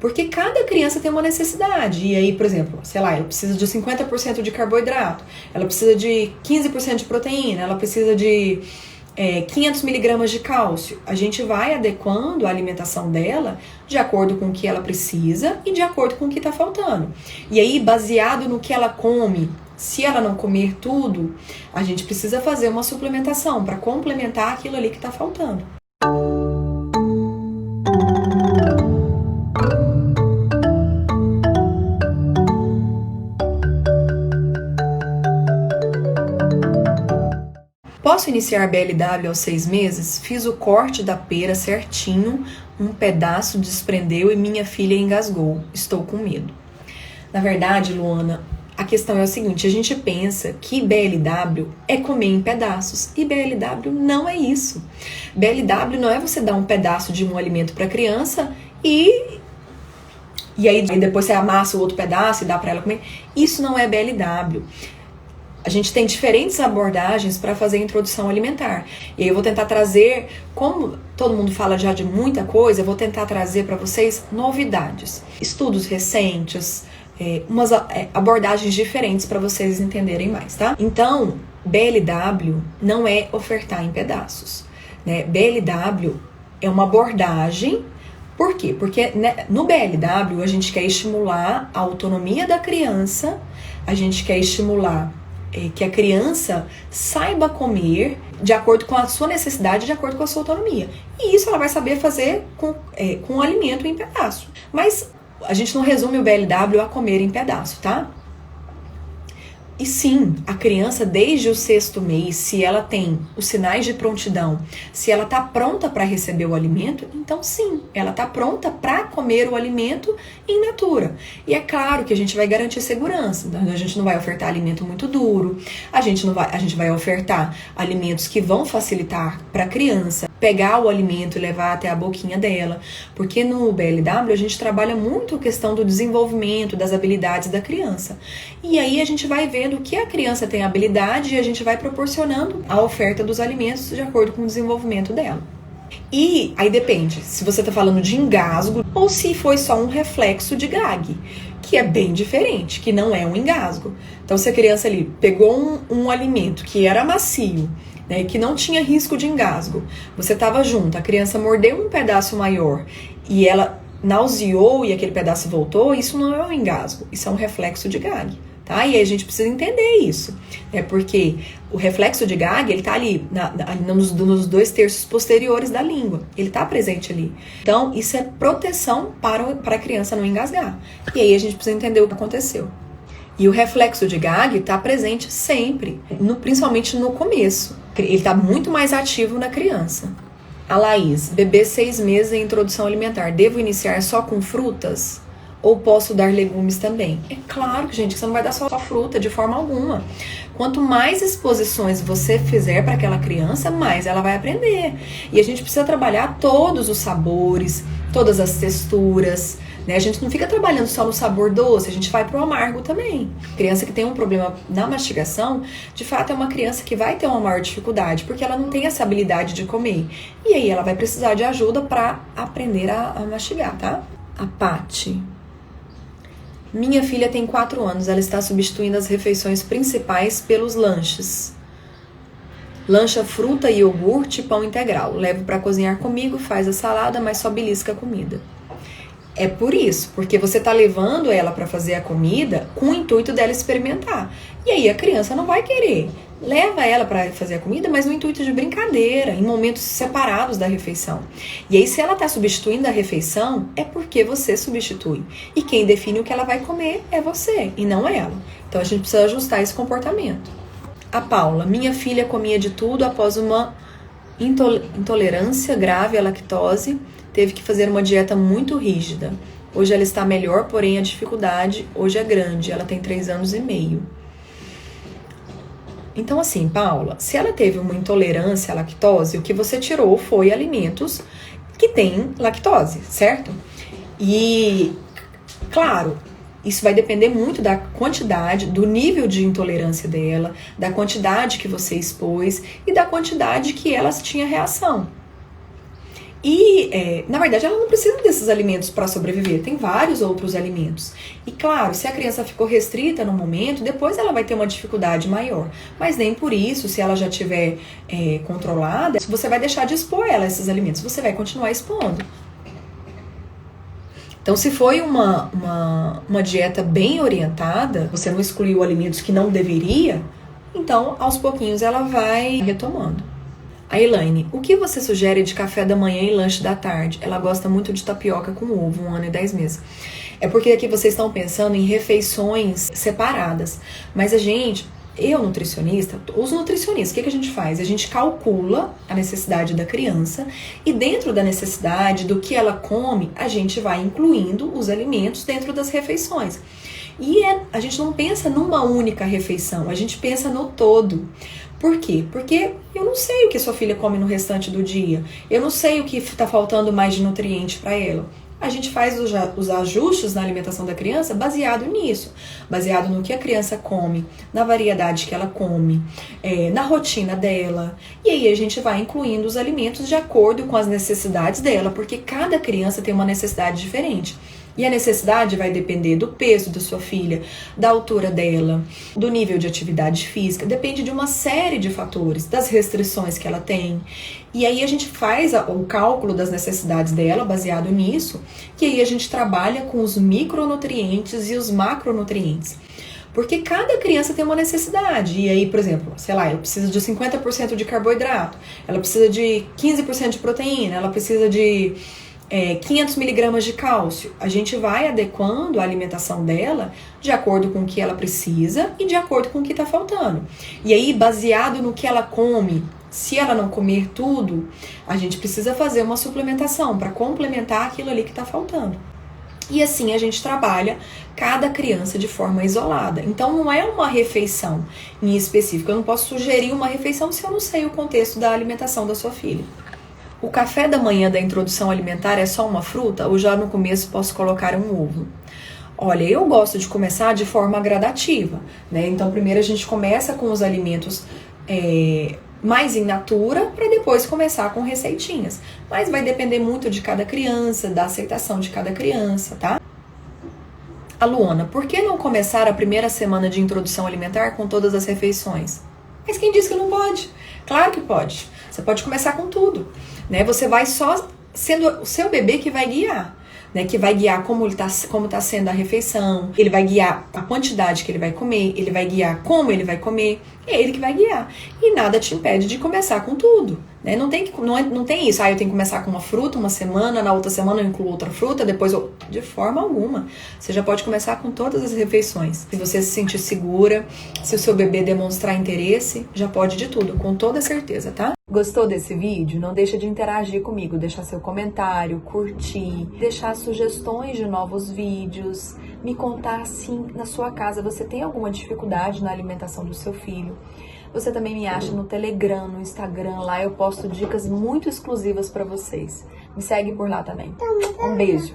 Porque cada criança tem uma necessidade. E aí, por exemplo, sei lá, ela precisa de 50% de carboidrato, ela precisa de 15% de proteína, ela precisa de 500 miligramas de cálcio. A gente vai adequando a alimentação dela de acordo com o que ela precisa e de acordo com o que está faltando. E aí, baseado no que ela come, se ela não comer tudo, a gente precisa fazer uma suplementação para complementar aquilo ali que está faltando. Posso iniciar BLW aos 6 meses? Fiz o corte da pera certinho, um pedaço desprendeu e minha filha engasgou. Estou com medo. Na verdade, Luana, a questão é o seguinte, a gente pensa que BLW é comer em pedaços e BLW não é isso. BLW não é você dar um pedaço de um alimento para a criança e aí depois você amassa o outro pedaço e dá para ela comer. Isso não é BLW. A gente tem diferentes abordagens para fazer a introdução alimentar. E aí eu vou tentar trazer, como todo mundo fala já de muita coisa, eu vou tentar trazer para vocês novidades. Estudos recentes, umas abordagens diferentes para vocês entenderem mais, tá? Então, BLW não é ofertar em pedaços, né? BLW é uma abordagem. Por quê? Porque no BLW a gente quer estimular a autonomia da criança, a gente quer estimular que a criança saiba comer de acordo com a sua necessidade, de acordo com a sua autonomia. E isso ela vai saber fazer com o alimento em pedaço. Mas a gente não resume o BLW a comer em pedaço, tá? E sim, a criança desde o 6º mês, se ela tem os sinais de prontidão, se ela está pronta para receber o alimento, então sim, ela está pronta para comer o alimento in natura. E é claro que a gente vai garantir segurança, a gente não vai ofertar alimento muito duro, a gente vai ofertar alimentos que vão facilitar para a criança pegar o alimento e levar até a boquinha dela, porque no BLW a gente trabalha muito a questão do desenvolvimento das habilidades da criança. E aí a gente vai vendo que a criança tem habilidade e a gente vai proporcionando a oferta dos alimentos de acordo com o desenvolvimento dela. E aí depende se você está falando de engasgo ou se foi só um reflexo de gag, que é bem diferente, que não é um engasgo. Então se a criança ali pegou um alimento que era macio, né, que não tinha risco de engasgo, você estava junto, a criança mordeu um pedaço maior e ela nauseou e aquele pedaço voltou, isso não é um engasgo, isso é um reflexo de gag. Tá? E aí a gente precisa entender isso, porque o reflexo de gag, ele tá ali nos 2 terços posteriores da língua, ele tá presente ali. Então, isso é proteção para a criança não engasgar. E aí a gente precisa entender o que aconteceu. E o reflexo de gag tá presente sempre, principalmente no começo. Ele tá muito mais ativo na criança. A Laís, bebê 6 meses em introdução alimentar, devo iniciar só com frutas? Ou posso dar legumes também? É claro, gente, que você não vai dar só fruta de forma alguma. Quanto mais exposições você fizer para aquela criança, mais ela vai aprender. E a gente precisa trabalhar todos os sabores, todas as texturas, né? A gente não fica trabalhando só no sabor doce, a gente vai pro amargo também. Criança que tem um problema na mastigação, de fato é uma criança que vai ter uma maior dificuldade, porque ela não tem essa habilidade de comer. E aí ela vai precisar de ajuda para aprender a mastigar, tá? A Pati. Minha filha tem 4 anos, ela está substituindo as refeições principais pelos lanches. Lancha fruta, iogurte e pão integral. Levo para cozinhar comigo, faz a salada, mas só belisca a comida. É por isso, porque você está levando ela para fazer a comida com o intuito dela experimentar. E aí a criança não vai querer. Leva ela para fazer a comida, mas no intuito de brincadeira, em momentos separados da refeição. E aí, se ela está substituindo a refeição, é porque você substitui. E quem define o que ela vai comer é você, e não ela. Então, a gente precisa ajustar esse comportamento. A Paula, minha filha comia de tudo após uma intolerância grave à lactose, teve que fazer uma dieta muito rígida. Hoje ela está melhor, porém a dificuldade hoje é grande. Ela tem 3 anos e meio. Então assim, Paula, se ela teve uma intolerância à lactose, o que você tirou foi alimentos que têm lactose, certo? E, claro, isso vai depender muito da quantidade, do nível de intolerância dela, da quantidade que você expôs e da quantidade que ela tinha reação. E, na verdade, ela não precisa desses alimentos para sobreviver. Tem vários outros alimentos. E, claro, se a criança ficou restrita no momento, depois ela vai ter uma dificuldade maior. Mas nem por isso, se ela já estiver controlada, você vai deixar de expor ela a esses alimentos. Você vai continuar expondo. Então, se foi uma dieta bem orientada, você não excluiu alimentos que não deveria, então, aos pouquinhos, ela vai retomando. A Elaine, o que você sugere de café da manhã e lanche da tarde? Ela gosta muito de tapioca com ovo, 1 ano e 10 meses. É porque aqui vocês estão pensando em refeições separadas. Mas eu nutricionista, os nutricionistas, o que a gente faz? A gente calcula a necessidade da criança e dentro da necessidade do que ela come, a gente vai incluindo os alimentos dentro das refeições. E a gente não pensa numa única refeição, a gente pensa no todo. Por quê? Porque eu não sei o que sua filha come no restante do dia. Eu não sei o que está faltando mais de nutriente para ela. A gente faz os ajustes na alimentação da criança baseado nisso. Baseado no que a criança come, na variedade que ela come, na rotina dela. E aí a gente vai incluindo os alimentos de acordo com as necessidades dela, porque cada criança tem uma necessidade diferente. E a necessidade vai depender do peso da sua filha, da altura dela, do nível de atividade física, depende de uma série de fatores, das restrições que ela tem. E aí a gente faz o cálculo das necessidades dela baseado nisso, que aí a gente trabalha com os micronutrientes e os macronutrientes. Porque cada criança tem uma necessidade. E aí, por exemplo, sei lá, ela precisa de 50% de carboidrato, ela precisa de 15% de proteína, ela precisa de 500 miligramas de cálcio. A gente vai adequando a alimentação dela de acordo com o que ela precisa e de acordo com o que está faltando. E aí, baseado no que ela come, se ela não comer tudo, a gente precisa fazer uma suplementação para complementar aquilo ali que está faltando. E assim a gente trabalha cada criança de forma isolada. Então não é uma refeição em específico. Eu não posso sugerir uma refeição se eu não sei o contexto da alimentação da sua filha. O café da manhã da introdução alimentar é só uma fruta ou já no começo posso colocar um ovo? Olha, eu gosto de começar de forma gradativa, né? Então primeiro a gente começa com os alimentos mais in natura para depois começar com receitinhas. Mas vai depender muito de cada criança, da aceitação de cada criança, tá? A Luana, por que não começar a primeira semana de introdução alimentar com todas as refeições? Mas quem disse que não pode? Claro que pode. Você pode começar com tudo, né? Você vai só sendo o seu bebê que vai guiar, né? Que vai guiar como tá sendo a refeição, ele vai guiar a quantidade que ele vai comer, ele vai guiar como ele vai comer, é ele que vai guiar. E nada te impede de começar com tudo, né? Não tem isso, eu tenho que começar com uma fruta uma semana, na outra semana eu incluo outra fruta, depois de forma alguma. Você já pode começar com todas as refeições. Se você se sentir segura, se o seu bebê demonstrar interesse, já pode de tudo, com toda certeza, tá? Gostou desse vídeo? Não deixa de interagir comigo, deixar seu comentário, curtir, deixar sugestões de novos vídeos, me contar se na sua casa você tem alguma dificuldade na alimentação do seu filho. Você também me acha no Telegram, no Instagram, lá eu posto dicas muito exclusivas para vocês. Me segue por lá também. Um beijo!